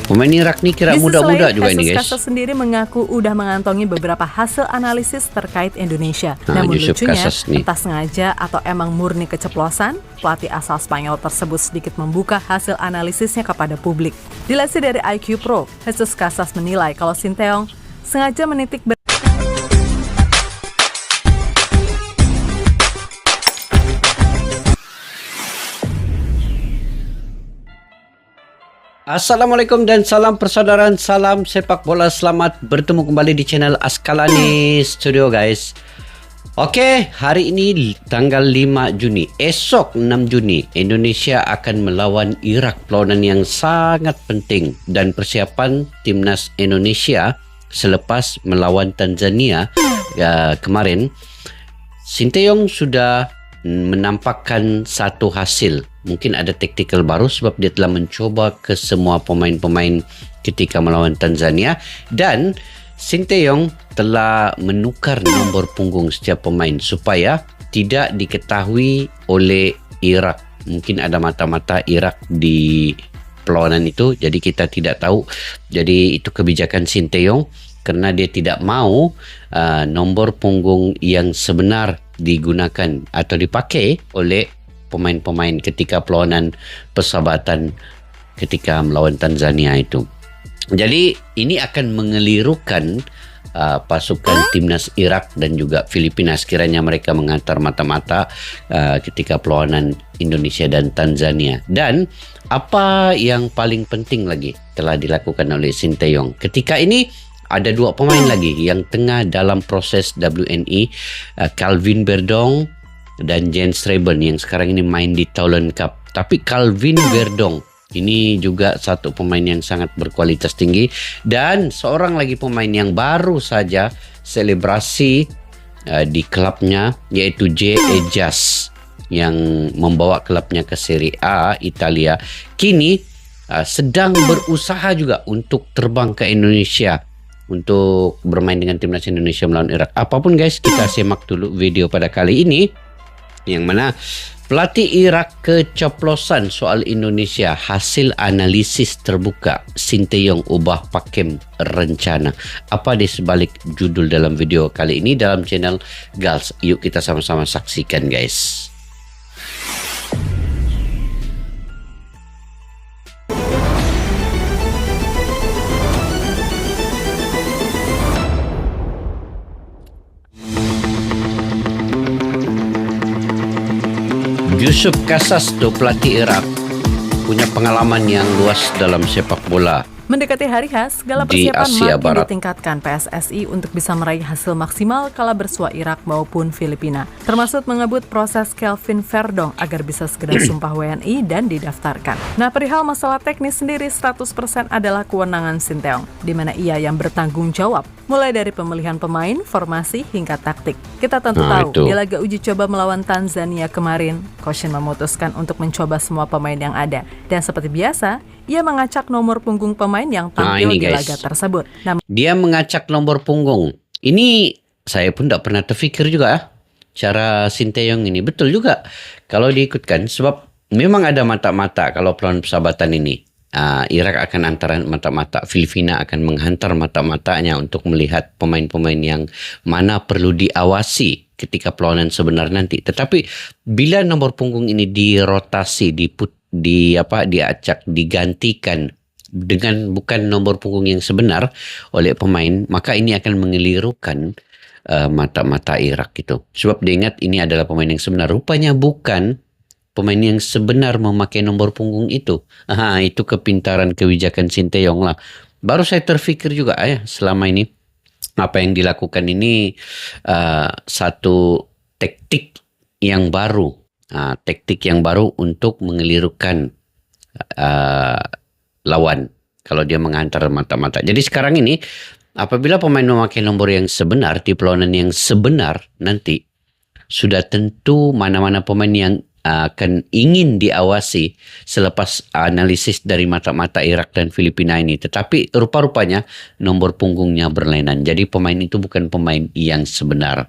Pemain Irak nih kira Di sisi muda-muda lain, juga ini Jesus guys. Casas sendiri mengaku udah mengantongi beberapa hasil analisis terkait Indonesia. Namun Yusuf lucunya, Casas nih. entah sengaja atau emang murni keceplosan, pelatih asal Spanyol tersebut sedikit membuka hasil analisisnya kepada publik. Dilansir dari IQ Pro, Jesus Casas menilai kalau Sinteyong sengaja menitik Assalamualaikum dan salam persaudaraan, salam sepak bola. Selamat bertemu kembali di channel Askalani Studio guys. Oke, hari ini tanggal 5 Juni, esok 6 Juni, Indonesia akan melawan Irak. Perlawanan yang sangat penting dan persiapan timnas Indonesia selepas melawan Tanzania kemarin. Sinteyong sudah menampakkan satu hasil. Mungkin ada taktikal baru sebab dia telah mencoba ke semua pemain-pemain ketika melawan Tanzania, dan Sinteyong telah menukar nombor punggung setiap pemain supaya tidak diketahui oleh Irak. Mungkin ada mata-mata Irak di perlawanan itu, jadi kita tidak tahu. Jadi itu kebijakan Sinteyong karena dia tidak mau nombor punggung yang sebenar digunakan atau dipakai oleh pemain-pemain ketika perlawanan persahabatan ketika melawan Tanzania itu. Jadi ini akan mengelirukan pasukan timnas Irak dan juga Filipina sekiranya mereka menghantar mata-mata ketika perlawanan Indonesia dan Tanzania. Dan apa yang paling penting lagi telah dilakukan oleh Sinteyong ketika ini, ada dua pemain lagi yang tengah dalam proses WNI, Calvin Verdong dan Jens Streben yang sekarang ini main di Thailand Cup. Tapi Calvin Verdong ini juga satu pemain yang sangat berkualitas tinggi, dan seorang lagi pemain yang baru saja selebrasi di klubnya, yaitu J. Ejas yang membawa klubnya ke Serie A Italia. Kini sedang berusaha juga untuk terbang ke Indonesia untuk bermain dengan timnas Indonesia melawan Irak. Apapun guys, kita simak dulu video pada kali ini, yang mana pelatih Irak keceplosan soal Indonesia. Hasil analisis terbuka, Sinteyong ubah pakem rencana. Apa di sebalik judul dalam video kali ini dalam channel Gals? Yuk kita sama-sama saksikan guys. Yusuf Casas tuh pelatih Irak punya pengalaman yang luas dalam sepak bola. Mendekati hari khas, segala Di persiapan Asia makin Barat. ditingkatkan PSSI untuk bisa meraih hasil maksimal kala bersua Irak maupun Filipina, termasuk mengebut proses Calvin Verdong agar bisa segera sumpah WNI dan didaftarkan. Nah, perihal masalah teknis sendiri 100% adalah kewenangan Sinteyong, di mana ia yang bertanggung jawab, mulai dari pemilihan pemain, formasi, hingga taktik. Kita tentu tahu, itu. di laga uji coba melawan Tanzania kemarin, Coach memutuskan untuk mencoba semua pemain yang ada, dan seperti biasa, ia mengacak nomor punggung pemain yang tampil ini di guys, laga tersebut. dia mengacak nomor punggung. Ini saya pun tidak pernah terfikir juga cara Sinteyong ini. Betul juga kalau diikutkan, sebab memang ada mata-mata kalau perlawanan persahabatan ini. Irak akan antar mata-mata, Filipina akan menghantar mata-matanya untuk melihat pemain-pemain yang mana perlu diawasi ketika perlawanan sebenar nanti. Tetapi bila nomor punggung ini dirotasi, diacak, digantikan dengan bukan nomor punggung yang sebenar oleh pemain, maka ini akan mengelirukan mata-mata Irak gitu. Sebab diingat ini adalah pemain yang sebenar, rupanya bukan pemain yang sebenar memakai nomor punggung itu. Itu kepintaran kebijakan Sinteyong lah. Baru saya terfikir juga selama ini apa yang dilakukan ini satu taktik yang baru. Taktik yang baru untuk mengelirukan lawan kalau dia menghantar mata-mata. Jadi sekarang ini apabila pemain memakai nomor yang sebenar di perlawanan yang sebenar nanti, sudah tentu mana-mana pemain yang akan ingin diawasi selepas analisis dari mata-mata Irak dan Filipina ini. Tetapi rupa-rupanya nomor punggungnya berlainan. Jadi pemain itu bukan pemain yang sebenar.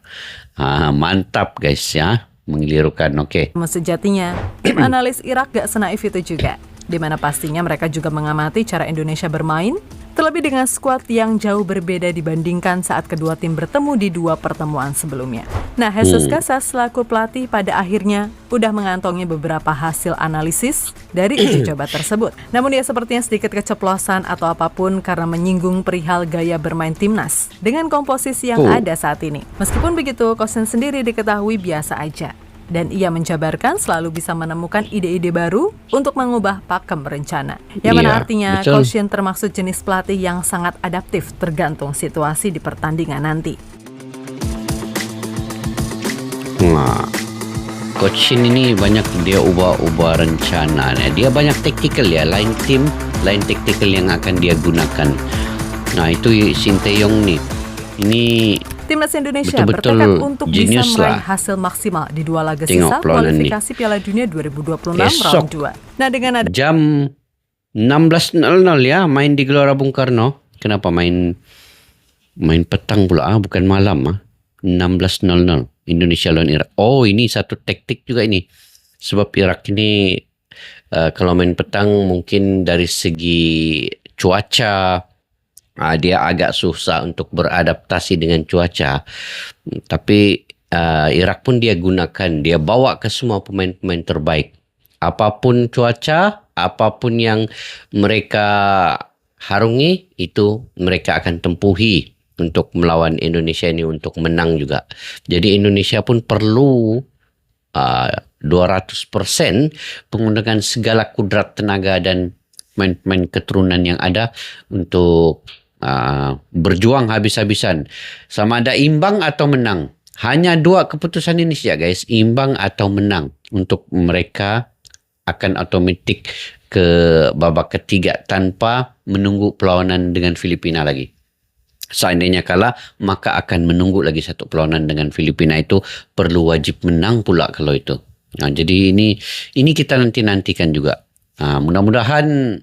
Mantap guys ya, mengelirukan. Oke. Sejatinya, tim analis Irak gak senaif itu juga. di mana pastinya mereka juga mengamati cara Indonesia bermain, terlebih dengan skuad yang jauh berbeda dibandingkan saat kedua tim bertemu di 2 pertemuan sebelumnya. Nah, Jesus Casas selaku pelatih pada akhirnya udah mengantongi beberapa hasil analisis dari uji coba tersebut. Namun dia sepertinya sedikit keceplosan atau apapun karena menyinggung perihal gaya bermain timnas dengan komposisi yang ada saat ini. Meskipun begitu, Kosen sendiri diketahui biasa aja. Dan ia menjabarkan selalu bisa menemukan ide-ide baru untuk mengubah pakem berencana. Yang mana artinya Kosen termasuk jenis pelatih yang sangat adaptif tergantung situasi di pertandingan nanti. Nah, Coach Shin ini banyak dia ubah-ubah rencana. Dia banyak taktikal ya, lain tim, lain taktikal yang akan dia gunakan. Nah, itu Sinteyong nih. Ini Timnas Indonesia betul-betul bertekad untuk bisa meraih lah. hasil maksimal di 2 laga Tengok sisa kualifikasi Piala Dunia 2026 round 2. Nah, dengan ada jam 16.00 ya main di Gelora Bung Karno. Kenapa main petang pula? Bukan malam 16.00 Indonesia lawan Irak. Oh, ini satu taktik juga ini. Sebab Irak ini kalau main petang mungkin dari segi cuaca dia agak susah untuk beradaptasi dengan cuaca. Tapi Irak pun dia gunakan. Dia bawa ke semua pemain-pemain terbaik. Apapun cuaca, apapun yang mereka harungi, itu mereka akan tempuhi untuk melawan Indonesia ini untuk menang juga. Jadi Indonesia pun perlu 200% menggunakan segala kudrat tenaga dan pemain-pemain keturunan yang ada untuk berjuang habis-habisan. Sama ada imbang atau menang. Hanya 2 keputusan ini saja guys. Imbang atau menang. Untuk mereka akan otomatik ke babak ketiga tanpa menunggu perlawanan dengan Filipina lagi. Seandainya kalah, maka akan menunggu lagi satu perlawanan dengan Filipina. Itu perlu wajib menang pula kalau itu. Nah, jadi ini kita nantikan juga. Mudah-mudahan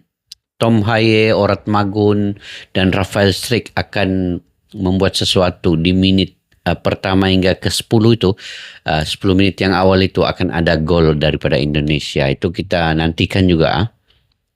Tom Haye, Orat Magun, dan Rafael Strik akan membuat sesuatu di menit pertama hingga ke 10 itu. 10 menit yang awal itu akan ada gol daripada Indonesia. Itu kita nantikan juga.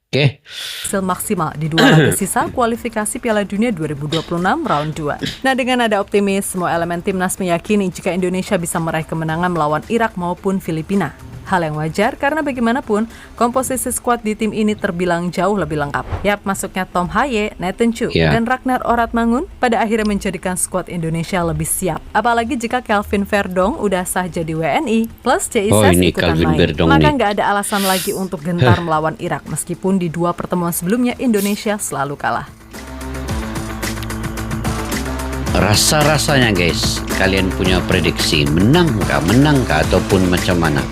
Oke. Hasil maksimal di 2 laga sisa kualifikasi Piala Dunia 2026 round 2. Nah, dengan ada optimis, semua elemen timnas meyakini jika Indonesia bisa meraih kemenangan melawan Irak maupun Filipina. Hal yang wajar karena bagaimanapun komposisi skuad di tim ini terbilang jauh lebih lengkap. Yap, masuknya Tom Haye, Nathan Chu, dan Ragnar Oratmangun pada akhirnya menjadikan skuad Indonesia lebih siap. Apalagi jika Kelvin Verdong udah sah jadi WNI, plus JISAS ikutan main. Maka nggak ada alasan lagi untuk gentar melawan Irak meskipun di 2 pertemuan sebelumnya Indonesia selalu kalah. Rasa-rasanya guys, kalian punya prediksi menang kah ataupun macam mana?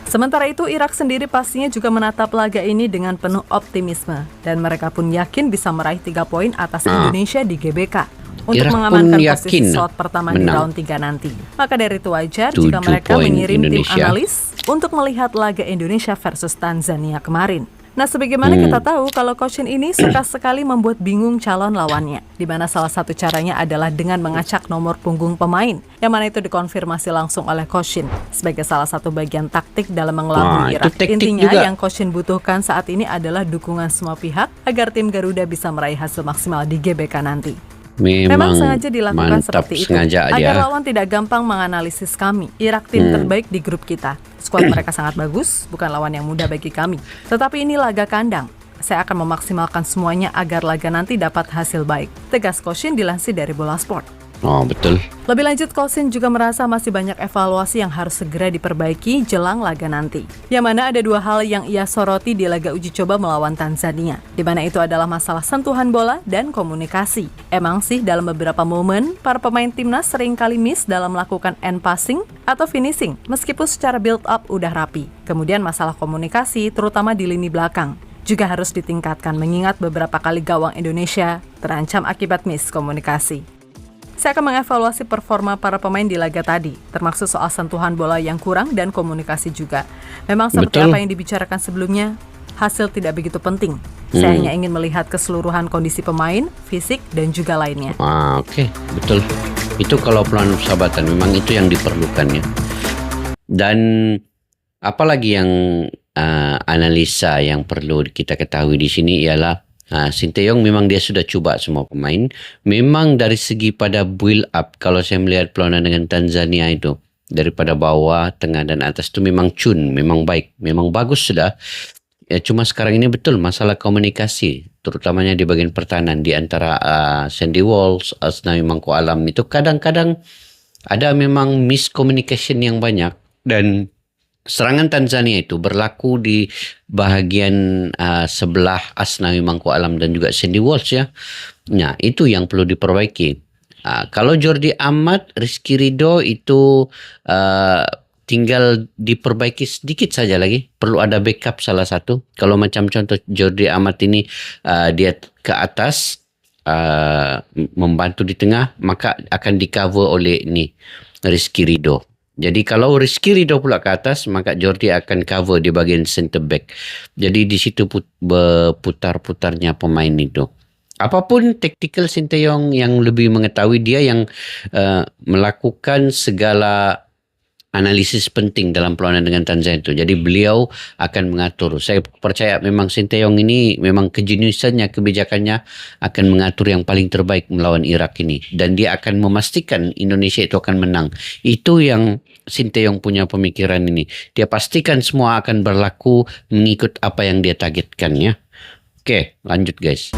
Sementara itu, Irak sendiri pastinya juga menatap laga ini dengan penuh optimisme. Dan mereka pun yakin bisa meraih 3 poin atas Indonesia di GBK. Untuk Irak mengamankan posisi slot pertama di round 3 nanti. Maka dari itu wajar jika mereka mengirim tim analis untuk melihat laga Indonesia versus Tanzania kemarin. Nah, sebagaimana kita tahu kalau Coach Shin ini suka sekali membuat bingung calon lawannya, di mana salah satu caranya adalah dengan mengacak nomor punggung pemain, yang mana itu dikonfirmasi langsung oleh Coach Shin sebagai salah satu bagian taktik dalam mengelabui Irak. Intinya juga yang Coach Shin butuhkan saat ini adalah dukungan semua pihak agar tim Garuda bisa meraih hasil maksimal di GBK nanti. Memang sengaja dilakukan seperti itu agar lawan tidak gampang menganalisis kami. Irak tim terbaik di grup kita. Skuad mereka sangat bagus, bukan lawan yang mudah bagi kami. Tetapi ini laga kandang. Saya akan memaksimalkan semuanya agar laga nanti dapat hasil baik. Tegas Coach Shin dilansir dari Bola Sport. Oh, betul. Lebih lanjut, Coach Shin juga merasa masih banyak evaluasi yang harus segera diperbaiki jelang laga nanti. Yang mana ada 2 hal yang ia soroti di laga uji coba melawan Tanzania. Di mana itu adalah masalah sentuhan bola dan komunikasi. Emang sih dalam beberapa momen, para pemain timnas sering kali miss dalam melakukan end passing atau finishing, meskipun secara build up udah rapi. Kemudian masalah komunikasi, terutama di lini belakang, juga harus ditingkatkan mengingat beberapa kali gawang Indonesia terancam akibat miskomunikasi. Saya akan mengevaluasi performa para pemain di laga tadi, termasuk soal sentuhan bola yang kurang dan komunikasi juga. Memang seperti apa yang dibicarakan sebelumnya, hasil tidak begitu penting. Saya hanya ingin melihat keseluruhan kondisi pemain, fisik, dan juga lainnya. Oke, betul. Itu kalau pelan persahabatan, memang itu yang diperlukan ya. Dan apalagi yang analisa yang perlu kita ketahui di sini ialah Sinteyong memang dia sudah cuba semua pemain. Memang dari segi pada build up, kalau saya melihat perlawanan dengan Tanzania itu, daripada bawah, tengah dan atas itu memang memang baik, memang bagus sudah. Cuma sekarang ini betul masalah komunikasi, terutamanya di bagian pertahanan di antara Sandy Walsh, Asnawi Mangku Alam itu kadang-kadang ada memang miscommunication yang banyak, dan serangan Tanzania itu berlaku di bahagian sebelah Asnawi Mangku Alam dan juga Sandy Walsh ya. Nah, itu yang perlu diperbaiki. Kalau Jordi Amat, Rizky Ridho itu tinggal diperbaiki sedikit saja lagi. Perlu ada backup salah satu. Kalau macam contoh Jordi Amat ini dia ke atas membantu di tengah, maka akan di cover oleh Rizky Ridho. Jadi kalau Rizky Ridho pula ke atas, maka Jordi akan cover di bagian center back. Jadi di situ berputar-putarnya pemain itu. Apapun taktikal Sinteyong yang lebih mengetahui, dia yang melakukan segala analisis penting dalam perlawanan dengan Tanzania itu. Jadi beliau akan mengatur. Saya percaya memang Sinteyong ini memang kejeniusannya, kebijakannya akan mengatur yang paling terbaik melawan Irak ini. Dan dia akan memastikan Indonesia itu akan menang. Itu yang Sinteyong punya pemikiran ini. Dia pastikan semua akan berlaku mengikut apa yang dia targetkan ya. Oke, lanjut guys.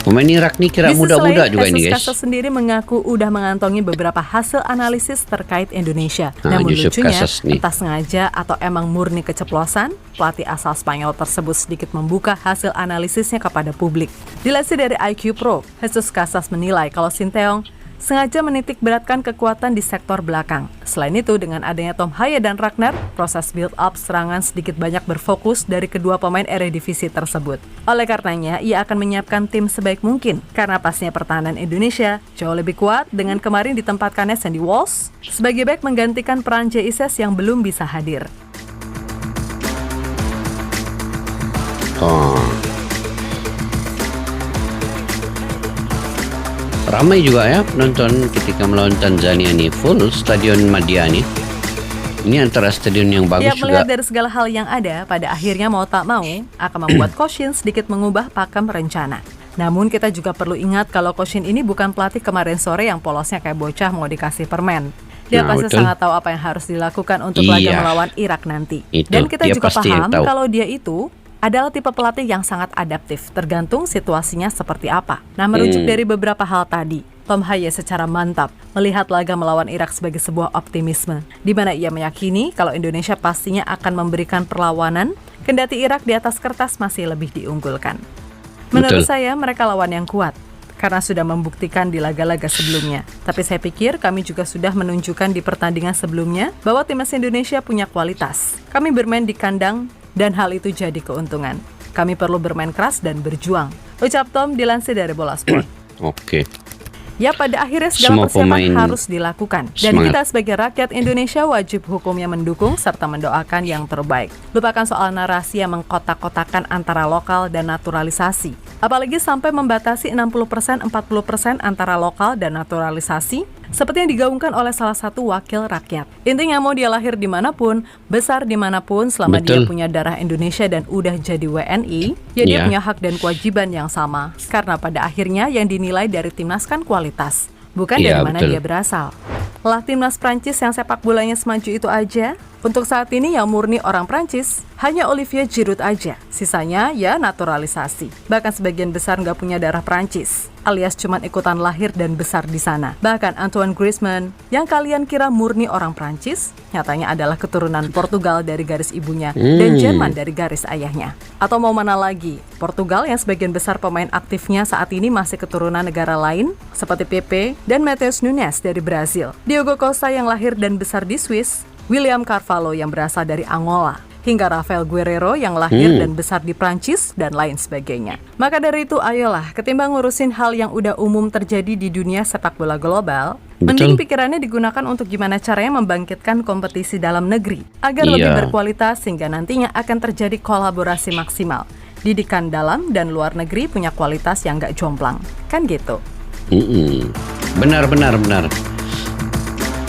Pemain Irak ni kira muda-muda juga ini guys. Jesus sendiri mengaku udah mengantongi beberapa hasil analisis terkait Indonesia. Namun Yusuf lucunya, Casas nih. entah sengaja atau emang murni keceplosan, pelatih asal Spanyol tersebut sedikit membuka hasil analisisnya kepada publik. Dilansir dari IQ Pro, Jesus Casas menilai kalau Sinteyong sengaja menitik beratkan kekuatan di sektor belakang. Selain itu, dengan adanya Tom Haye dan Ragnar, proses build-up serangan sedikit banyak berfokus dari kedua pemain Eredivisie tersebut. Oleh karenanya, ia akan menyiapkan tim sebaik mungkin, karena pastinya pertahanan Indonesia jauh lebih kuat dengan kemarin ditempatkannya Sandy Walsh sebagai bek menggantikan peran Jesus yang belum bisa hadir. Ramai juga ya penonton ketika melawan Tanzania ni, full stadion Madia ni. Ini antara stadion yang bagus Ya, juga. melihat dari segala hal yang ada, pada akhirnya mau tak mau akan membuat Coach Shin sedikit mengubah pakem rencana. Namun kita juga perlu ingat kalau Coach Shin ini bukan pelatih kemarin sore yang polosnya kayak bocah mau dikasih permen. Dia pasti betul. sangat tahu apa yang harus dilakukan untuk laga melawan Irak nanti. Itu, Dan kita dia juga pasti yang paham tahu. kalau dia itu adalah tipe pelatih yang sangat adaptif, tergantung situasinya seperti apa. Nah, merujuk dari beberapa hal tadi, Tom Haye secara mantap melihat laga melawan Irak sebagai sebuah optimisme, di mana ia meyakini kalau Indonesia pastinya akan memberikan perlawanan, kendati Irak di atas kertas masih lebih diunggulkan. Menurut saya, mereka lawan yang kuat, karena sudah membuktikan di laga-laga sebelumnya. Tapi saya pikir kami juga sudah menunjukkan di pertandingan sebelumnya bahwa timnas Indonesia punya kualitas. Kami bermain di kandang, dan hal itu jadi keuntungan. Kami perlu bermain keras dan berjuang. Ucap Tom dilansir dari Bola Sport. Oke. Ya, pada akhirnya Semua segala persiapan pemain harus dilakukan. Dan semangat. kita sebagai rakyat Indonesia wajib hukumnya mendukung serta mendoakan yang terbaik. Lupakan soal narasi yang mengkotak-kotakan antara lokal dan naturalisasi. Apalagi sampai membatasi 60%, 40% antara lokal dan naturalisasi, seperti yang digaungkan oleh salah satu wakil rakyat. Intinya mau dia lahir dimanapun, besar dimanapun, selama dia punya darah Indonesia dan udah jadi WNI, ya dia punya hak dan kewajiban yang sama. Karena pada akhirnya yang dinilai dari timnas kan kualitas, bukan dari mana dia berasal. Lah timnas Prancis yang sepak bolanya semaju itu aja, untuk saat ini yang murni orang Prancis hanya Olivier Giroud aja. Sisanya ya naturalisasi. Bahkan sebagian besar nggak punya darah Prancis, alias cuman ikutan lahir dan besar di sana. Bahkan Antoine Griezmann yang kalian kira murni orang Prancis, nyatanya adalah keturunan Portugal dari garis ibunya dan Jerman dari garis ayahnya. Atau mau mana lagi, Portugal yang sebagian besar pemain aktifnya saat ini masih keturunan negara lain seperti Pepe dan Matheus Nunes dari Brazil, Diogo Costa yang lahir dan besar di Swiss, William Carvalho yang berasal dari Angola, hingga Rafael Guerreiro yang lahir dan besar di Prancis, dan lain sebagainya. Maka dari itu, ayolah, ketimbang ngurusin hal yang udah umum terjadi di dunia sepak bola global, mending pikirannya digunakan untuk gimana caranya membangkitkan kompetisi dalam negeri, agar lebih berkualitas sehingga nantinya akan terjadi kolaborasi maksimal. Didikan dalam dan luar negeri punya kualitas yang gak jomplang. Kan gitu. Benar.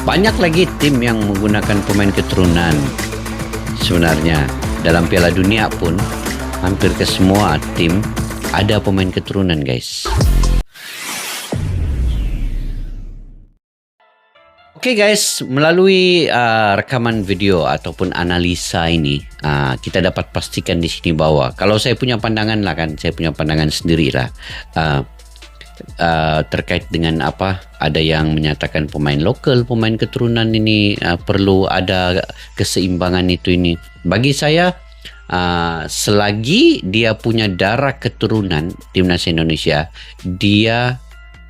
Banyak lagi tim yang menggunakan pemain keturunan. Sebenarnya dalam Piala Dunia pun hampir ke semua tim ada pemain keturunan, guys. Oke guys, melalui rekaman video ataupun analisa ini, kita dapat pastikan di sini bahwa kalau saya punya pandangan lah kan, saya punya pandangan sendiri lah terkait dengan apa, ada yang menyatakan pemain lokal, pemain keturunan ini perlu ada keseimbangan ini. Bagi saya, selagi dia punya darah keturunan timnas Indonesia, dia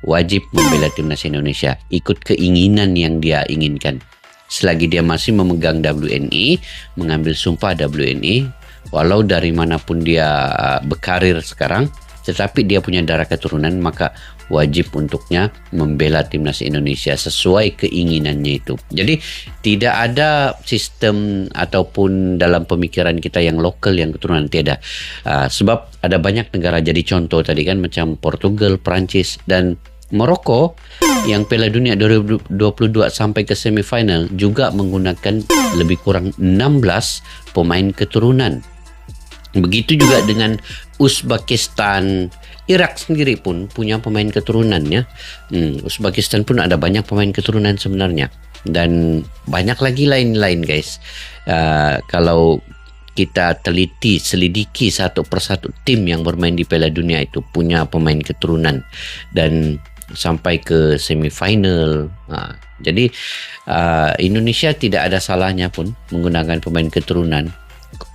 wajib membela timnas Indonesia, ikut keinginan yang dia inginkan. Selagi dia masih memegang WNI, mengambil sumpah WNI, walau dari manapun dia berkarir sekarang, tetapi dia punya darah keturunan, maka wajib untuknya membela timnas Indonesia sesuai keinginannya itu. Jadi tidak ada sistem ataupun dalam pemikiran kita yang lokal, yang keturunan, tiada. Sebab ada banyak negara, jadi contoh tadi kan macam Portugal, Perancis dan Maroko yang Piala Dunia 2022 sampai ke semifinal juga menggunakan lebih kurang 16 pemain keturunan. Begitu juga dengan Uzbekistan. Irak sendiri pun punya pemain keturunannya. Uzbekistan pun ada banyak pemain keturunan sebenarnya. Dan banyak lagi lain-lain, guys. Kalau kita teliti, selidiki satu persatu tim yang bermain di Piala Dunia itu punya pemain keturunan dan sampai ke semifinal. Jadi Indonesia tidak ada salahnya pun menggunakan pemain keturunan.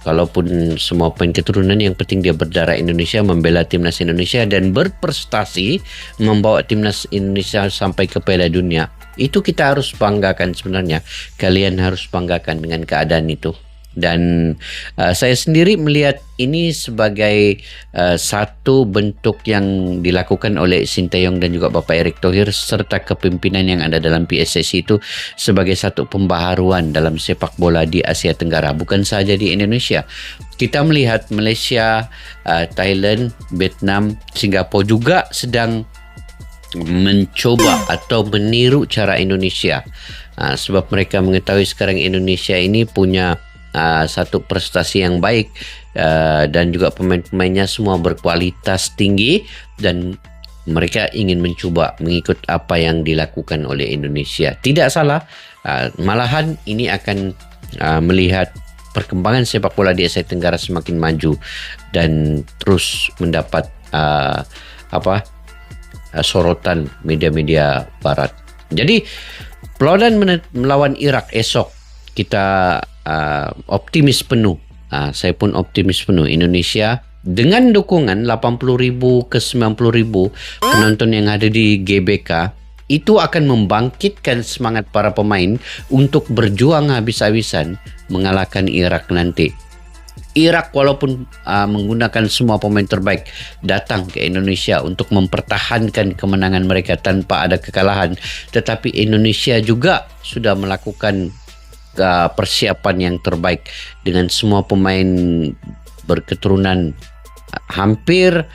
Kalaupun semua pemain keturunan, yang penting dia berdarah Indonesia, membela timnas Indonesia dan berprestasi membawa timnas Indonesia sampai ke Piala Dunia. Itu kita harus banggakan sebenarnya. Kalian harus banggakan dengan keadaan itu. Dan saya sendiri melihat ini sebagai satu bentuk yang dilakukan oleh Sinteyong dan juga Bapak Erick Thohir serta kepimpinan yang ada dalam PSSI itu sebagai satu pembaharuan dalam sepak bola di Asia Tenggara, bukan saja di Indonesia. Kita melihat Malaysia, Thailand, Vietnam, Singapura juga sedang mencoba atau meniru cara Indonesia, sebab mereka mengetahui sekarang Indonesia ini punya satu prestasi yang baik, dan juga pemain-pemainnya semua berkualitas tinggi dan mereka ingin mencoba mengikut apa yang dilakukan oleh Indonesia. Tidak salah, malahan ini akan melihat perkembangan sepak bola di Asia Tenggara semakin maju dan terus mendapat sorotan media-media barat. Jadi perlawanan melawan Irak esok kita optimis penuh. Saya pun optimis penuh. Indonesia dengan dukungan 80,000 ke 90,000 penonton yang ada di GBK itu akan membangkitkan semangat para pemain untuk berjuang habis-habisan mengalahkan Irak nanti. Irak walaupun menggunakan semua pemain terbaik datang ke Indonesia untuk mempertahankan kemenangan mereka tanpa ada kekalahan, tetapi Indonesia juga sudah melakukan persiapan yang terbaik dengan semua pemain berketurunan, hampir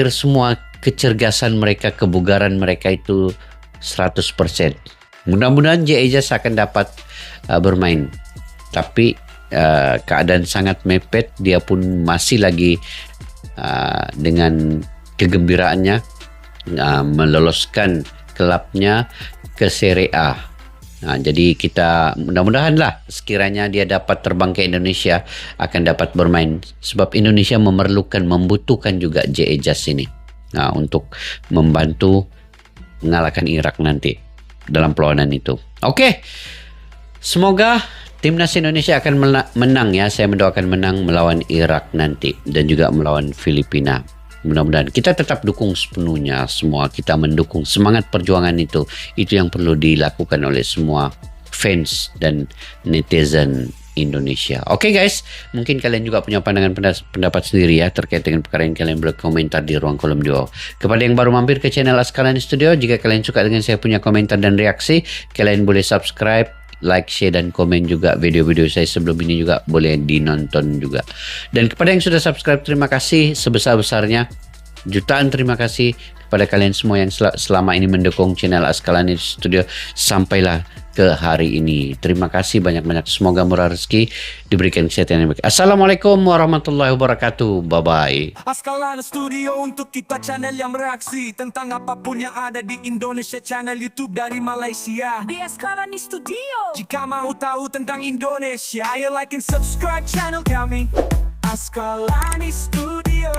semua kecergasan mereka, kebugaran mereka itu 100%. Mudah-mudahan J.Ejaz akan dapat bermain, tapi keadaan sangat mepet. Dia pun masih lagi dengan kegembiraannya meloloskan klubnya ke Serie A. Jadi kita mudah-mudahanlah sekiranya dia dapat terbang ke Indonesia akan dapat bermain, sebab Indonesia membutuhkan juga J.Ejaz ini untuk membantu mengalahkan Irak nanti dalam perlawanan itu. Oke, semoga timnas Indonesia akan menang ya. Saya mendoakan menang melawan Irak nanti dan juga melawan Filipina. Mudah-mudahan kita tetap dukung sepenuhnya, semua kita mendukung semangat perjuangan itu yang perlu dilakukan oleh semua fans dan netizen Indonesia. Oke guys, mungkin kalian juga punya pendapat sendiri ya terkait dengan perkara yang kalian boleh komentar di ruang kolom di bawah. Kepada yang baru mampir ke channel Askalani Studio, jika kalian suka dengan saya punya komentar dan reaksi, kalian boleh subscribe, like, share dan komen juga video-video saya sebelum ini, juga boleh dinonton juga. Dan kepada yang sudah subscribe, terima kasih sebesar-besarnya. Jutaan terima kasih kepada kalian semua yang selama ini mendukung channel Askalani Studio sampailah ke hari ini. Terima kasih banyak-banyak. Semoga murah rezeki, diberikan kesehatan yang baik. Assalamualaikum warahmatullahi wabarakatuh. Bye-bye. Askalani Studio untuk kita channel yang bereaksi tentang apapun yang ada di Indonesia. Channel YouTube dari Malaysia di Askalani Studio. Jika mau tahu tentang Indonesia, ayo like and subscribe channel kami Askalani Studio.